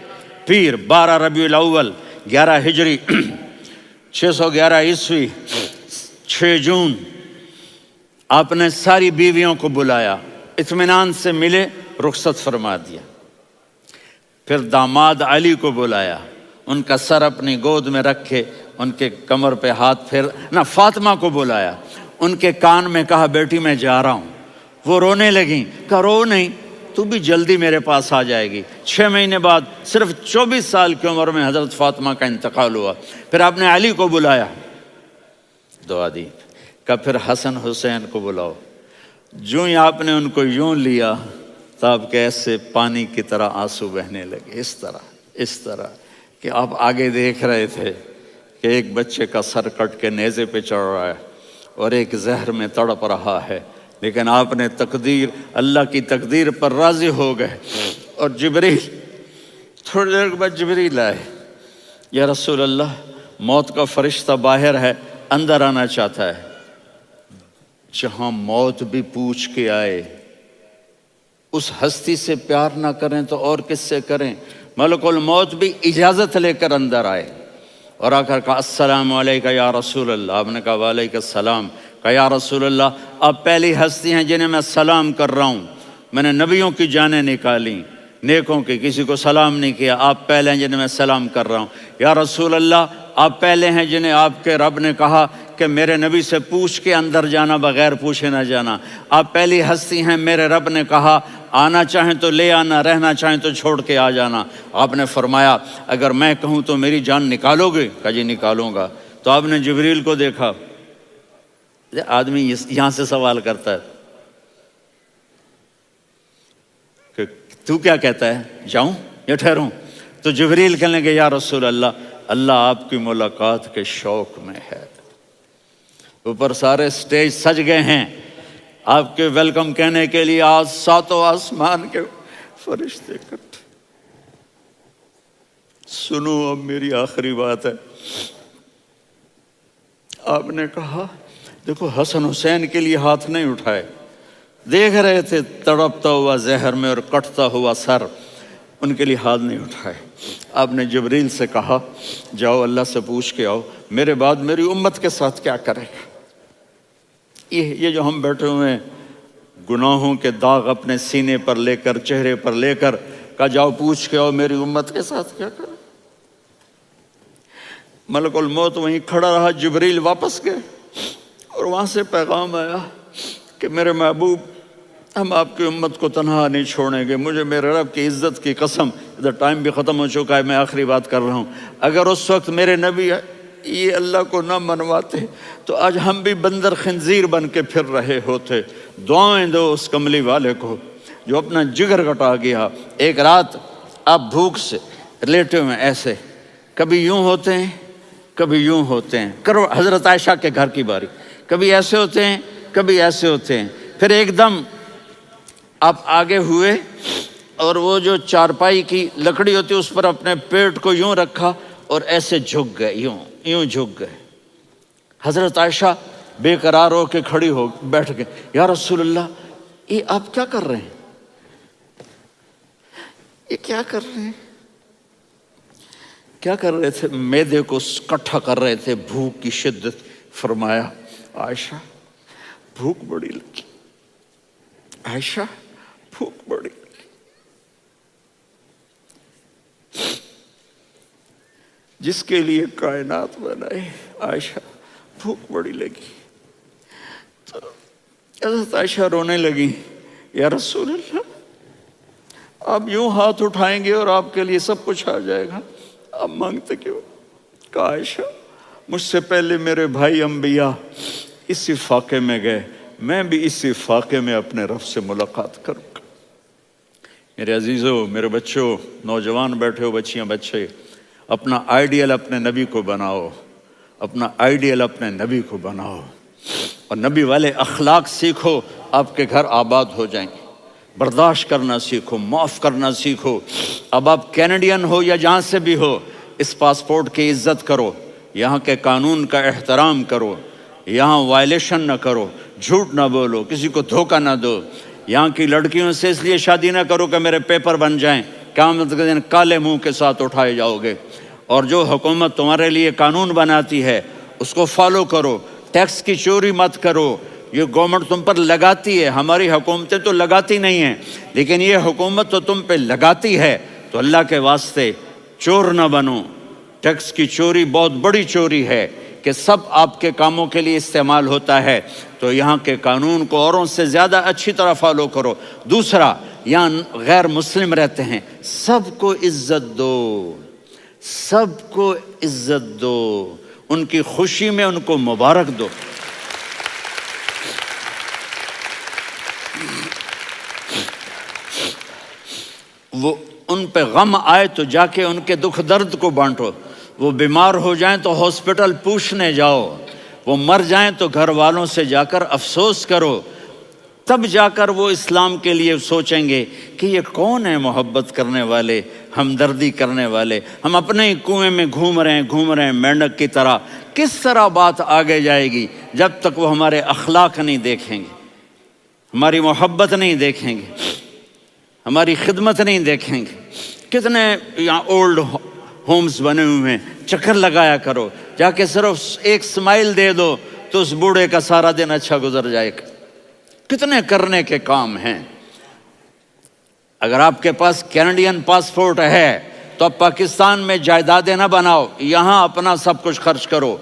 پیر 12 ربیع الاول 11 ہجری 611 عیسوی 6 جون، آپ نے ساری بیویوں کو بلایا، اطمینان سے ملے، رخصت فرما دیا. پھر داماد علی کو بلایا، ان کا سر اپنی گود میں رکھے، ان کے کمر پہ ہاتھ پھیر نہ. فاطمہ کو بلایا، ان کے کان میں کہا بیٹی میں جا رہا ہوں. وہ رونے لگیں، کہا رو نہیں، تو بھی جلدی میرے پاس آ جائے گی. 6 مہینے بعد صرف 24 سال کی عمر میں حضرت فاطمہ کا انتقال ہوا. پھر آپ نے علی کو بلایا، دعا دی. کہ پھر حسن حسین کو بلاؤ. جو ہی آپ نے ان کو یوں لیا تو آپ کے ایسے پانی کی طرح آنسو بہنے لگے. اس طرح کہ آپ آگے دیکھ رہے تھے کہ ایک بچے کا سر کٹ کے نیزے پہ چڑھ رہا ہے اور ایک زہر میں تڑپ رہا ہے، لیکن آپ نے تقدیر، اللہ کی تقدیر پر راضی ہو گئے. اور جبریل تھوڑی دیر کے بعد جبریل آئے، یا رسول اللہ موت کا فرشتہ باہر ہے، اندر آنا چاہتا ہے. جہاں موت بھی پوچھ کے آئے، اس ہستی سے پیار نہ کریں تو اور کس سے کریں. ملک الموت بھی اجازت لے کر اندر آئے اور آ کر کہا السلام علیکہ یا رسول اللہ. آپ نے کہا وعلیکم السلام. کہا یا رسول اللہ آپ پہلی ہستی ہیں جنہیں میں سلام کر رہا ہوں. میں نے نبیوں کی جانیں نکالی، نیکوں کی، کسی کو سلام نہیں کیا. آپ پہلے ہیں جنہیں میں سلام کر رہا ہوں. یا رسول اللہ آپ پہلے ہیں جنہیں آپ کے رب نے کہا کہ میرے نبی سے پوچھ کے اندر جانا، بغیر پوچھے نہ جانا. آپ پہلی ہستی ہیں، میرے رب نے کہا آنا چاہیں تو لے آنا، رہنا چاہیں تو چھوڑ کے آ جانا. آپ نے فرمایا اگر میں کہوں تو میری جان نکالو گے؟ کہا جی نکالوں گا. تو آپ نے جبریل کو دیکھا. آدمی یہاں سے سوال کرتا ہے کہ تو کیا کہتا ہے، جاؤں یا ٹھہروں؟ تو جبریل کہنے لگے یا رسول اللہ، اللہ آپ کی ملاقات کے شوق میں ہے. اوپر سارے سٹیج سج گئے ہیں آپ کے ویلکم کہنے کے لیے. آج 7 آسمان کے فرشتے اکٹھے. سنو اب میری آخری بات ہے. آپ نے کہا دیکھو حسن حسین کے لیے ہاتھ نہیں اٹھائے، دیکھ رہے تھے تڑپتا ہوا زہر میں اور کٹتا ہوا سر، ان کے لیے ہاتھ نہیں اٹھائے. آپ نے جبریل سے کہا جاؤ اللہ سے پوچھ کے آؤ میرے بعد میری امت کے ساتھ کیا کرے گا. یہ جو ہم بیٹھے ہوئے ہیں گناہوں کے داغ اپنے سینے پر لے کر، چہرے پر لے کر، کہا جاؤ پوچھ کے آؤ میری امت کے ساتھ کیا کرے. ملک الموت وہیں کھڑا رہا. جبریل واپس گئے اور وہاں سے پیغام آیا کہ میرے محبوب، ہم آپ کی امت کو تنہا نہیں چھوڑیں گے، مجھے میرے رب کی عزت کی قسم، ادھر ٹائم بھی ختم ہو چکا ہے، میں آخری بات کر رہا ہوں، اگر اس وقت میرے نبی یہ اللہ کو نہ منواتے تو آج ہم بھی بندر خنزیر بن کے پھر رہے ہوتے۔ دعائیں دو اس کملی والے کو جو اپنا جگر کٹا گیا۔ ایک رات آپ بھوک سے لیٹے ہوئے ایسے، کبھی یوں ہوتے ہیں کبھی یوں ہوتے ہیں، کرو حضرت عائشہ کے گھر کی باری، کبھی ایسے ہوتے ہیں کبھی ایسے ہوتے ہیں، پھر ایک دم آپ آگے ہوئے اور وہ جو چارپائی کی لکڑی ہوتی اس پر اپنے پیٹ کو یوں رکھا اور ایسے جھک گئے، یوں جھک گئے۔ حضرت عائشہ بے قرار ہو کے کھڑی ہو بیٹھ گئے، یا رسول اللہ یہ آپ کیا کر رہے ہیں؟ یہ کیا کر رہے ہیں؟ کیا کر رہے تھے؟ معدے کو کٹھا کر رہے تھے، بھوک کی شدت۔ فرمایا عائشہ بھوک بڑی لگی، عائشہ بھوک بڑی لگی، جس کے لیے کائنات بنائے، عائشہ بھوک بڑی لگی۔ تو حضرت عائشہ رونے لگی، یا رسول اللہ آپ یوں ہاتھ اٹھائیں گے اور آپ کے لیے سب کچھ آ جائے گا، آپ مانگتے کیوں؟ کہا عائشہ مجھ سے پہلے میرے بھائی انبیاء اسی فاقے میں گئے، میں بھی اسی فاقے میں اپنے رب سے ملاقات کروں گا۔ میرے عزیزوں، میرے بچوں، نوجوان بیٹھے ہو، بچیاں بچے، اپنا آئیڈیل اپنے نبی کو بناؤ، اپنا آئیڈیل اپنے نبی کو بناؤ، اور نبی والے اخلاق سیکھو، آپ کے گھر آباد ہو جائیں گے۔ برداشت کرنا سیکھو، معاف کرنا سیکھو۔ اب آپ کینیڈین ہو یا جہاں سے بھی ہو، اس پاسپورٹ کی عزت کرو، یہاں کے قانون کا احترام کرو، یہاں وائلیشن نہ کرو، جھوٹ نہ بولو، کسی کو دھوکہ نہ دو۔ یہاں کی لڑکیوں سے اس لیے شادی نہ کرو کہ میرے پیپر بن جائیں، قیامت کے دن کالے منہ کے ساتھ اٹھائے جاؤ گے۔ اور جو حکومت تمہارے لیے قانون بناتی ہے اس کو فالو کرو، ٹیکس کی چوری مت کرو۔ یہ گورنمنٹ تم پر لگاتی ہے، ہماری حکومتیں تو لگاتی نہیں ہیں، لیکن یہ حکومت تو تم پہ لگاتی ہے، تو اللہ کے واسطے چور نہ بنو۔ ٹیکس کی چوری بہت بڑی چوری ہے کہ سب آپ کے کاموں کے لیے استعمال ہوتا ہے، تو یہاں کے قانون کو اوروں سے زیادہ اچھی طرح فالو کرو۔ دوسرا، یہاں غیر مسلم رہتے ہیں، سب کو عزت دو، سب کو عزت دو، ان کی خوشی میں ان کو مبارک دو۔ وہ ان پہ غم آئے تو جا کے ان کے دکھ درد کو بانٹو، وہ بیمار ہو جائیں تو ہاسپٹل پوچھنے جاؤ، وہ مر جائیں تو گھر والوں سے جا کر افسوس کرو، تب جا کر وہ اسلام کے لیے سوچیں گے کہ یہ کون ہے محبت کرنے والے، ہمدردی کرنے والے۔ ہم اپنے ہی کنویں میں گھوم رہے ہیں مینڈک کی طرح۔ کس طرح بات آگے جائے گی جب تک وہ ہمارے اخلاق نہیں دیکھیں گے، ہماری محبت نہیں دیکھیں گے، ہماری خدمت نہیں دیکھیں گے۔ کتنے یہاں اولڈ ہومز بنے ہوئے ہیں، چکر لگایا کرو، جا کے صرف ایک سمائل دے دو تو اس بوڑھے کا سارا دن اچھا گزر جائے گا۔ کتنے کرنے کے کام ہیں۔ اگر آپ کے پاس کینیڈین پاسپورٹ ہے تو اب پاکستان میں جائیدادیں نہ بناؤ، یہاں اپنا سب کچھ خرچ کرو،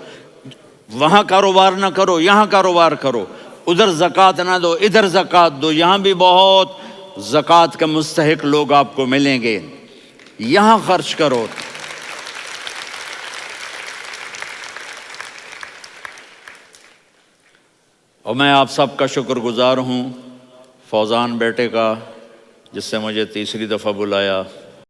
وہاں کاروبار نہ کرو، یہاں کاروبار کرو، ادھر زکوٰۃ نہ دو، ادھر زکوٰۃ دو، یہاں بھی بہت زکوٰۃ کے مستحق لوگ آپ کو ملیں گے، یہاں خرچ کرو۔ اور میں آپ سب کا شکر گزار ہوں، فوزان بیٹے کا جس سے مجھے تیسری دفعہ بلایا،